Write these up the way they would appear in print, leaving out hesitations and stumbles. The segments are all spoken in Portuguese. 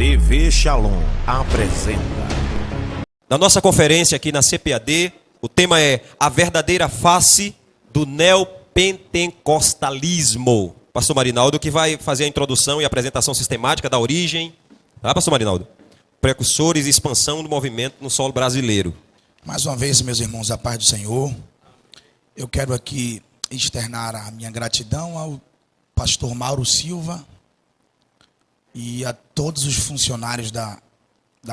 TV Shalom apresenta. Na nossa conferência aqui na CPAD, o tema é a verdadeira face do neopentecostalismo. Pastor Marinaldo que vai fazer a introdução e apresentação sistemática da origem, tá, Pastor Marinaldo? Precursores e expansão do movimento no solo brasileiro. Mais uma vez, meus irmãos, a paz do Senhor. Eu quero aqui externar a minha gratidão ao pastor Mauro Silva e a todos os funcionários da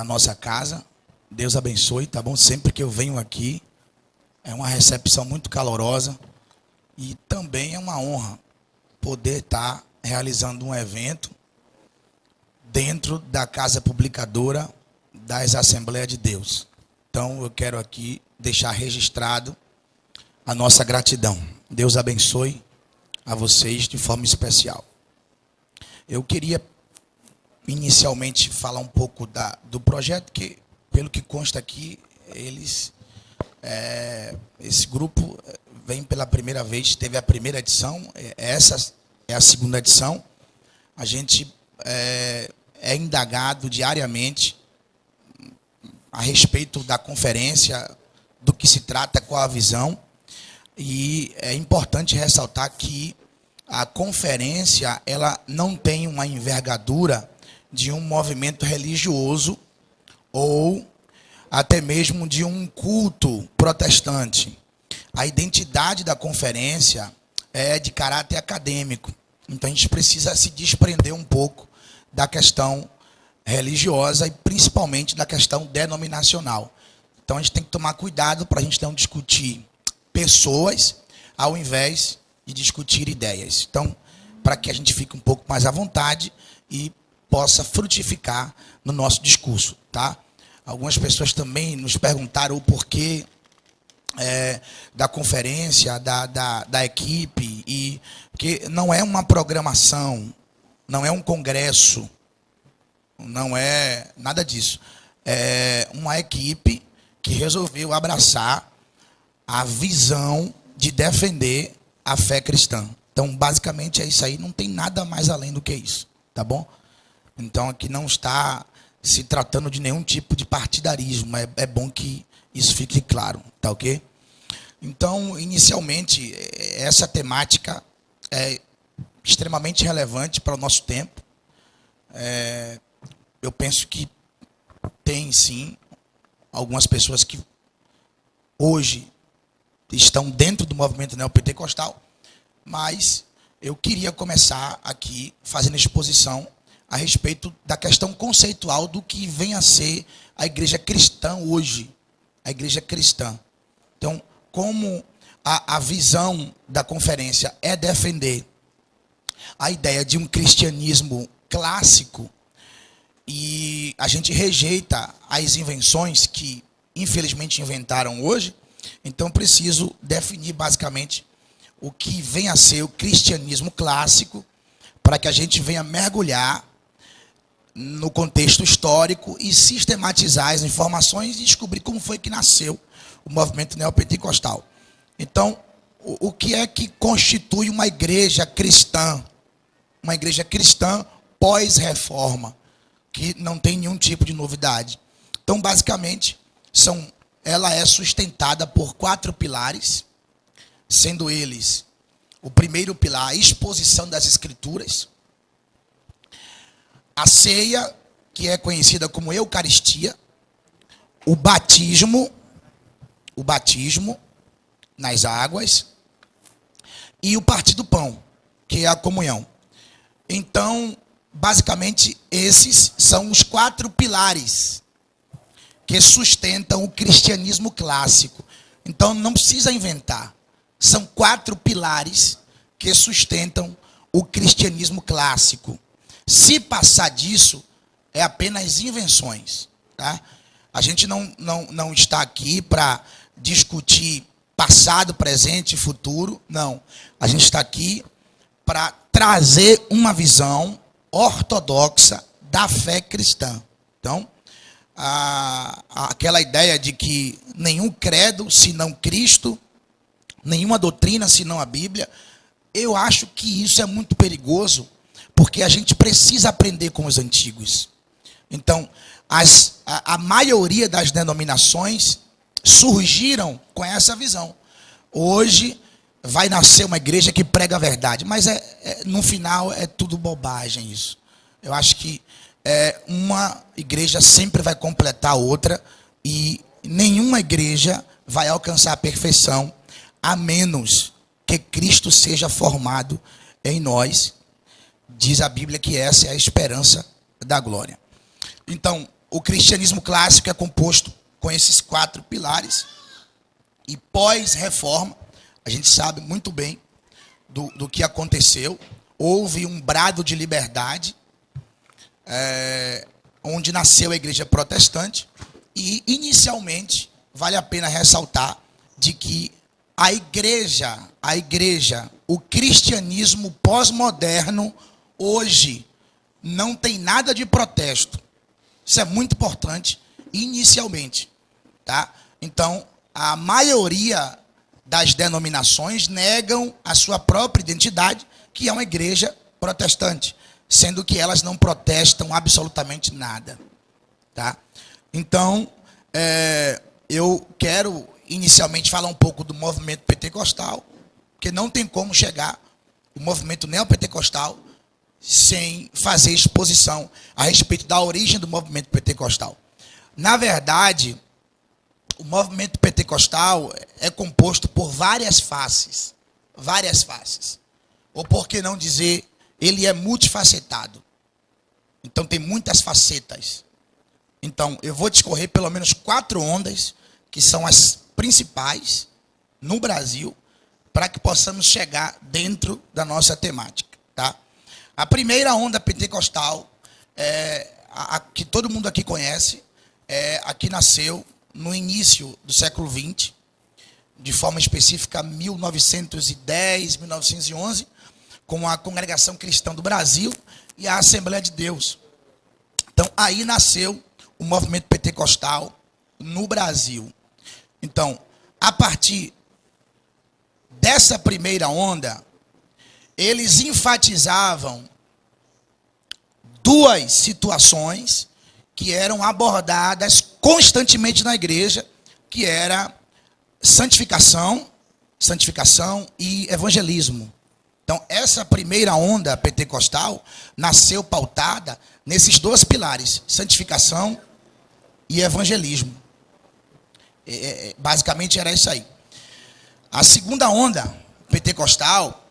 nossa casa. Deus abençoe, tá bom? Sempre que eu venho aqui, é uma recepção muito calorosa e também é uma honra poder estar realizando um evento dentro da Casa Publicadora das Assembleias de Deus. Então, eu quero aqui deixar registrado a nossa gratidão. Deus abençoe a vocês de forma especial. Eu queria inicialmente falar um pouco do projeto, que pelo que consta aqui, esse grupo vem pela primeira vez, teve a primeira edição, essa é a segunda edição. A gente é indagado diariamente a respeito da conferência, do que se trata, qual a visão. E é importante ressaltar que a conferência ela não tem uma envergadura de um movimento religioso ou até mesmo de um culto protestante. A identidade da conferência é de caráter acadêmico. Então a gente precisa se desprender um pouco da questão religiosa e principalmente da questão denominacional. Então a gente tem que tomar cuidado para a gente não discutir pessoas ao invés de discutir ideias. Então, para que a gente fique um pouco mais à vontade e possa frutificar no nosso discurso, tá? Algumas pessoas também nos perguntaram o porquê da conferência, da equipe, e que não é uma programação, não é um congresso, não é nada disso. É uma equipe que resolveu abraçar a visão de defender a fé cristã. Então, basicamente é isso aí, não tem nada mais além do que isso, tá bom? Então, aqui não está se tratando de nenhum tipo de partidarismo, é bom que isso fique claro, tá ok? Então, inicialmente, essa temática é extremamente relevante para o nosso tempo. Eu penso que tem, sim, algumas pessoas que hoje estão dentro do movimento neopentecostal, mas eu queria começar aqui fazendo exposição a respeito da questão conceitual do que vem a ser a igreja cristã hoje, a igreja cristã. Então, como a visão da conferência é defender a ideia de um cristianismo clássico, e a gente rejeita as invenções que infelizmente inventaram hoje, então preciso definir basicamente o que vem a ser o cristianismo clássico, para que a gente venha mergulhar no contexto histórico e sistematizar as informações e descobrir como foi que nasceu o movimento neopentecostal. Então, o que é que constitui uma igreja cristã? Uma igreja cristã pós-reforma, que não tem nenhum tipo de novidade. Então, basicamente, ela é sustentada por 4 pilares, sendo eles o primeiro pilar, a exposição das Escrituras, a ceia, que é conhecida como Eucaristia, o batismo nas águas e o partir do pão, que é a comunhão. Então, basicamente, esses são os 4 pilares que sustentam o cristianismo clássico. Então, não precisa inventar. São 4 pilares que sustentam o cristianismo clássico. Se passar disso, é apenas invenções, tá? A gente não está aqui para discutir passado, presente e futuro, não. A gente está aqui para trazer uma visão ortodoxa da fé cristã. Então, aquela ideia de que nenhum credo senão Cristo, nenhuma doutrina senão a Bíblia, eu acho que isso é muito perigoso, porque a gente precisa aprender com os antigos. Então, a maioria das denominações surgiram com essa visão. Hoje vai nascer uma igreja que prega a verdade, mas no final é tudo bobagem isso. Eu acho que uma igreja sempre vai completar a outra e nenhuma igreja vai alcançar a perfeição a menos que Cristo seja formado em nós. Diz a Bíblia que essa é a esperança da glória. Então, o cristianismo clássico é composto com esses 4 pilares. E pós-reforma, a gente sabe muito bem do que aconteceu. Houve um brado de liberdade, onde nasceu a igreja protestante. E, inicialmente, vale a pena ressaltar de que a igreja, o cristianismo pós-moderno, hoje, não tem nada de protesto. Isso é muito importante, inicialmente. Tá? Então, a maioria das denominações negam a sua própria identidade, que é uma igreja protestante, sendo que elas não protestam absolutamente nada. Tá? Então, eu quero inicialmente falar um pouco do movimento pentecostal, porque não tem como chegar o movimento neopentecostal sem fazer exposição a respeito da origem do movimento pentecostal. Na verdade, o movimento pentecostal é composto por várias faces. Várias faces. Ou por que não dizer, ele é multifacetado. Então tem muitas facetas. Então eu vou discorrer pelo menos 4 ondas, que são as principais no Brasil, para que possamos chegar dentro da nossa temática. Tá? A primeira onda pentecostal, a que todo mundo aqui conhece, a que nasceu no início do século XX, de forma específica 1910, 1911, com a Congregação Cristã do Brasil e a Assembleia de Deus. Então, aí nasceu o movimento pentecostal no Brasil. Então, a partir dessa primeira onda, eles enfatizavam 2 situações que eram abordadas constantemente na igreja, que era santificação e evangelismo. Então, essa primeira onda pentecostal nasceu pautada nesses 2 pilares, santificação e evangelismo. Basicamente era isso aí. A segunda onda pentecostal,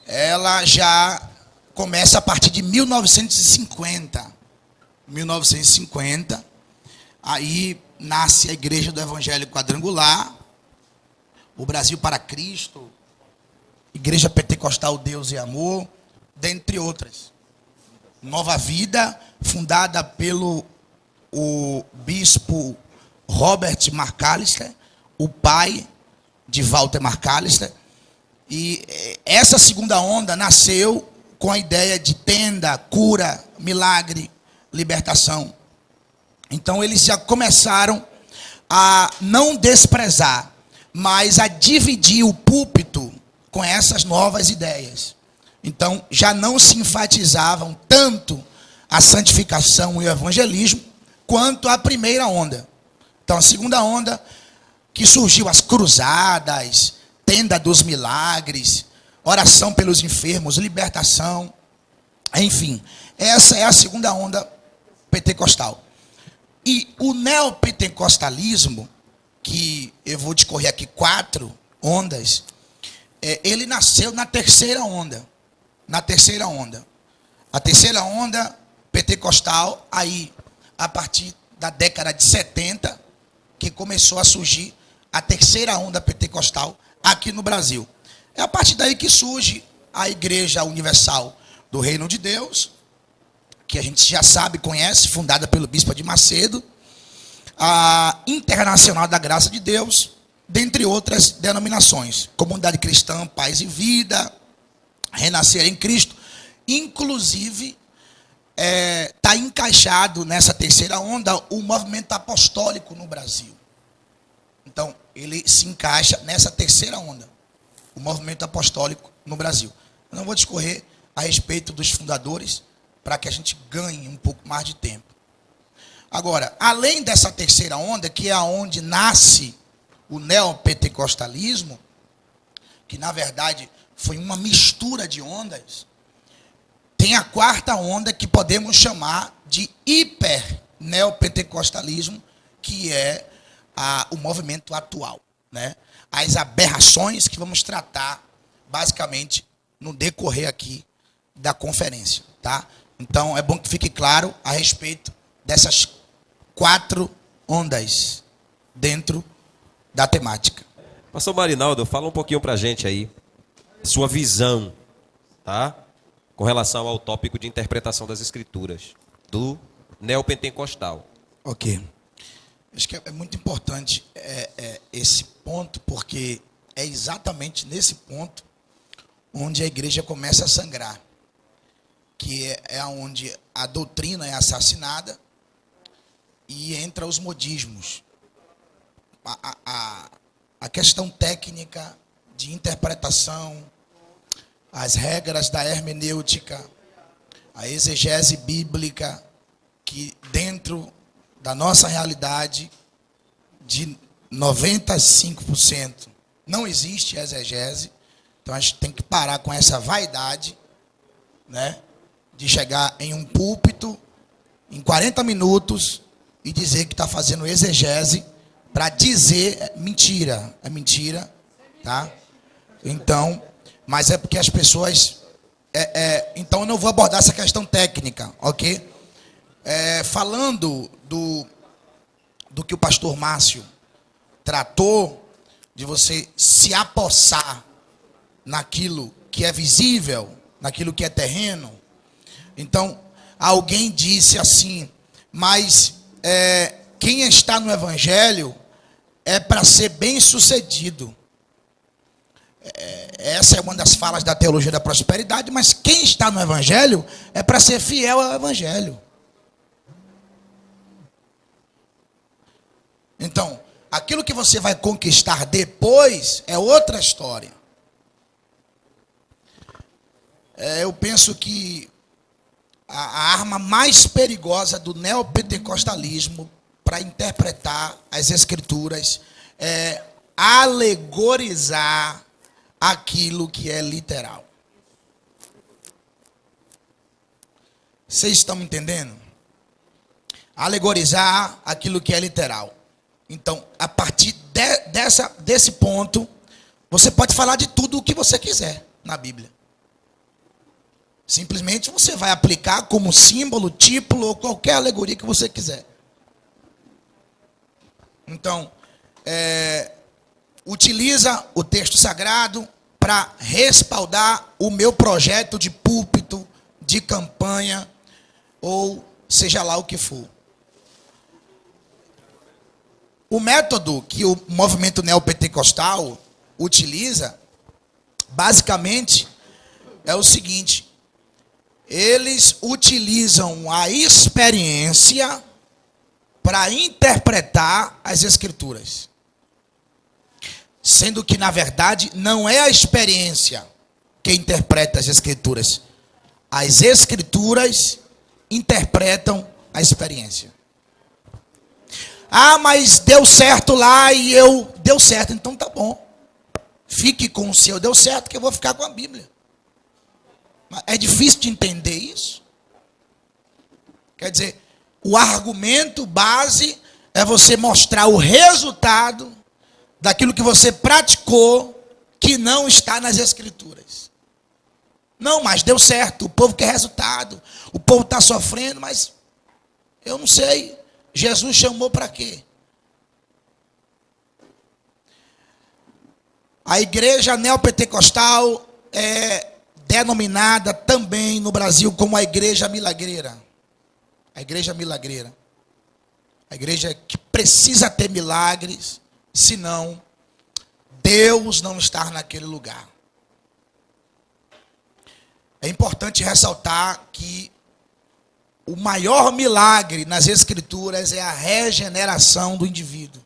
ela já começa a partir de 1950. 1950, aí nasce a Igreja do Evangelho Quadrangular, o Brasil para Cristo, Igreja Pentecostal Deus e Amor, dentre outras. Nova Vida, fundada pelo bispo Robert McAllister, o pai de Walter McAllister. E essa segunda onda nasceu com a ideia de tenda, cura, milagre, libertação. Então eles já começaram a não desprezar, mas a dividir o púlpito com essas novas ideias. Então já não se enfatizavam tanto a santificação e o evangelismo quanto a primeira onda. Então a segunda onda, que surgiu as cruzadas, tenda dos milagres, oração pelos enfermos, libertação, enfim, essa é a segunda onda pentecostal. E o neopentecostalismo, que eu vou discorrer aqui 4 ondas, ele nasceu na terceira onda. Na terceira onda. A terceira onda pentecostal, aí, a partir da década de 70, que começou a surgir a terceira onda pentecostal aqui no Brasil. É a partir daí que surge a Igreja Universal do Reino de Deus, que a gente já sabe, conhece, fundada pelo Bispo de Macedo, a Internacional da Graça de Deus, dentre outras denominações, Comunidade Cristã, Paz e Vida, Renascer em Cristo, inclusive está encaixado nessa terceira onda o movimento apostólico no Brasil. Então, ele se encaixa nessa terceira onda, o movimento apostólico no Brasil. Eu não vou discorrer a respeito dos fundadores, para que a gente ganhe um pouco mais de tempo. Agora, além dessa terceira onda, que é onde nasce o neopentecostalismo, que na verdade foi uma mistura de ondas, tem a quarta onda que podemos chamar de hiper-neopentecostalismo, que é o movimento atual, né? As aberrações que vamos tratar basicamente no decorrer aqui da conferência, tá? Então é bom que fique claro a respeito dessas 4 ondas dentro da temática. Pastor Marinaldo, fala um pouquinho pra gente aí, sua visão, tá? Com relação ao tópico de interpretação das escrituras, do neopentecostal. Ok. Acho que é muito importante esse ponto, porque é exatamente nesse ponto onde a igreja começa a sangrar, que é onde a doutrina é assassinada e entra os modismos. A questão técnica de interpretação, as regras da hermenêutica, a exegese bíblica, que dentro da nossa realidade, de 95%, não existe exegese. Então a gente tem que parar com essa vaidade, né, de chegar em um púlpito em 40 minutos e dizer que está fazendo exegese para dizer é mentira, tá? Então, mas é porque as pessoas... então eu não vou abordar essa questão técnica, ok? Falando do que o pastor Márcio tratou, de você se apossar naquilo que é visível, naquilo que é terreno. Então, alguém disse assim, mas quem está no Evangelho é para ser bem sucedido. Essa é uma das falas da teologia da prosperidade, mas quem está no Evangelho é para ser fiel ao Evangelho. Então, aquilo que você vai conquistar depois é outra história. Eu penso que a arma mais perigosa do neopentecostalismo para interpretar as escrituras é alegorizar aquilo que é literal. Vocês estão me entendendo? Alegorizar aquilo que é literal. Então, a partir desse ponto, você pode falar de tudo o que você quiser na Bíblia. Simplesmente você vai aplicar como símbolo, título ou qualquer alegoria que você quiser. Então, utiliza o texto sagrado para respaldar o meu projeto de púlpito, de campanha, ou seja lá o que for. O método que o movimento neopentecostal utiliza, basicamente, é o seguinte: eles utilizam a experiência para interpretar as escrituras. Sendo que, na verdade, não é a experiência que interpreta as escrituras. As escrituras interpretam a experiência. Ah, mas deu certo lá e eu... Deu certo, então tá bom. Fique com o seu deu certo, que eu vou ficar com a Bíblia. É difícil de entender isso. Quer dizer, o argumento base é você mostrar o resultado daquilo que você praticou que não está nas escrituras. Não, mas deu certo, o povo quer resultado, o povo está sofrendo, mas eu não sei, Jesus chamou para quê? A igreja neopentecostal é denominada também no Brasil como a igreja milagreira. A igreja milagreira. A igreja que precisa ter milagres, senão Deus não está naquele lugar. É importante ressaltar que o maior milagre nas escrituras é a regeneração do indivíduo.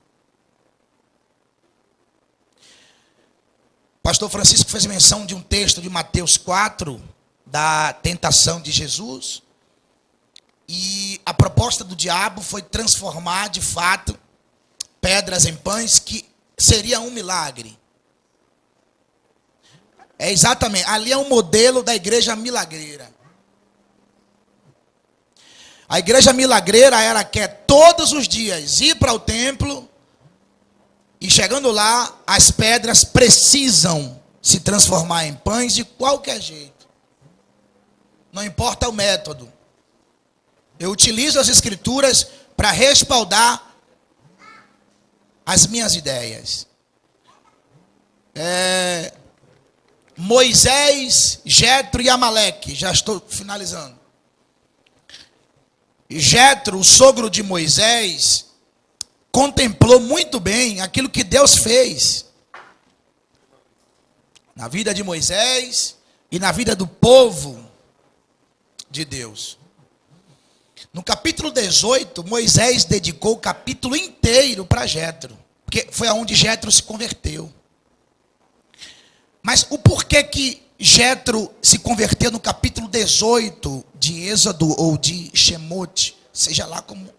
O pastor Francisco fez menção de um texto de Mateus 4, da tentação de Jesus. E a proposta do diabo foi transformar, de fato, pedras em pães, que seria um milagre. É exatamente, ali é um modelo da igreja milagreira. A igreja milagreira, ela quer todos os dias ir para o templo e chegando lá, as pedras precisam se transformar em pães de qualquer jeito. Não importa o método. Eu utilizo as escrituras para respaldar as minhas ideias. Moisés, Jetro e Amaleque. Já estou finalizando. Jetro, o sogro de Moisés, contemplou muito bem aquilo que Deus fez na vida de Moisés e na vida do povo de Deus. No capítulo 18, Moisés dedicou o capítulo inteiro para Jetro, porque foi aonde Jetro se converteu. Mas o porquê que Jetro se converteu no capítulo 18 de Êxodo ou de Shemote, seja lá como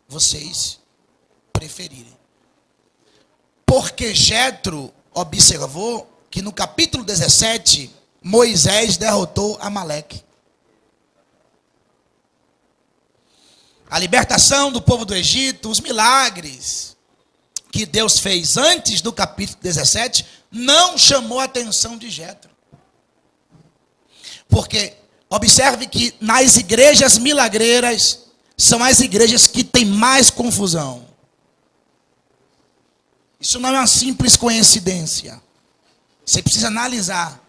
vocês preferirem. Porque Jetro observou que no capítulo 17, Moisés derrotou Amaleque. A libertação do povo do Egito, os milagres que Deus fez antes do capítulo 17, não chamou a atenção de Jetro. Porque observe que nas igrejas milagreiras são as igrejas que têm mais confusão. Isso não é uma simples coincidência. Você precisa analisar.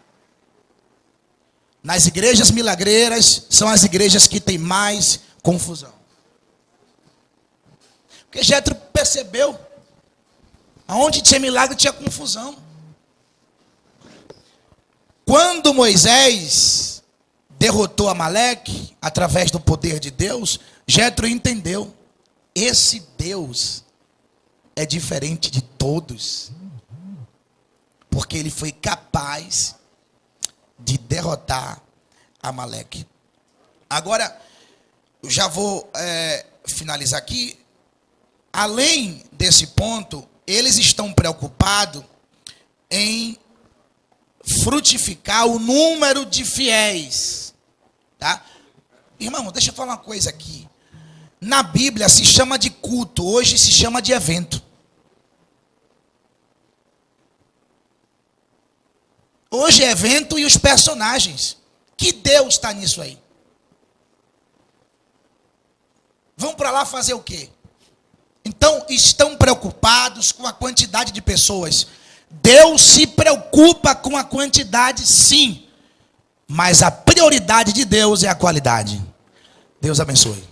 Nas igrejas milagreiras são as igrejas que têm mais confusão. Porque Jetro percebeu. Aonde tinha milagre tinha confusão. Quando Moisés derrotou Amaleque através do poder de Deus, Jetro entendeu. Esse Deus é diferente de todos. Porque ele foi capaz de derrotar Amaleque. Agora, eu já vou finalizar aqui. Além desse ponto, eles estão preocupados em frutificar o número de fiéis. Tá? Irmão, deixa eu falar uma coisa aqui. Na Bíblia se chama de culto, hoje se chama de evento. Hoje é evento e os personagens. Que Deus está nisso aí? Vão para lá fazer o quê? Então, estão preocupados com a quantidade de pessoas. Deus se preocupa com a quantidade, sim. Mas a prioridade de Deus é a qualidade. Deus abençoe.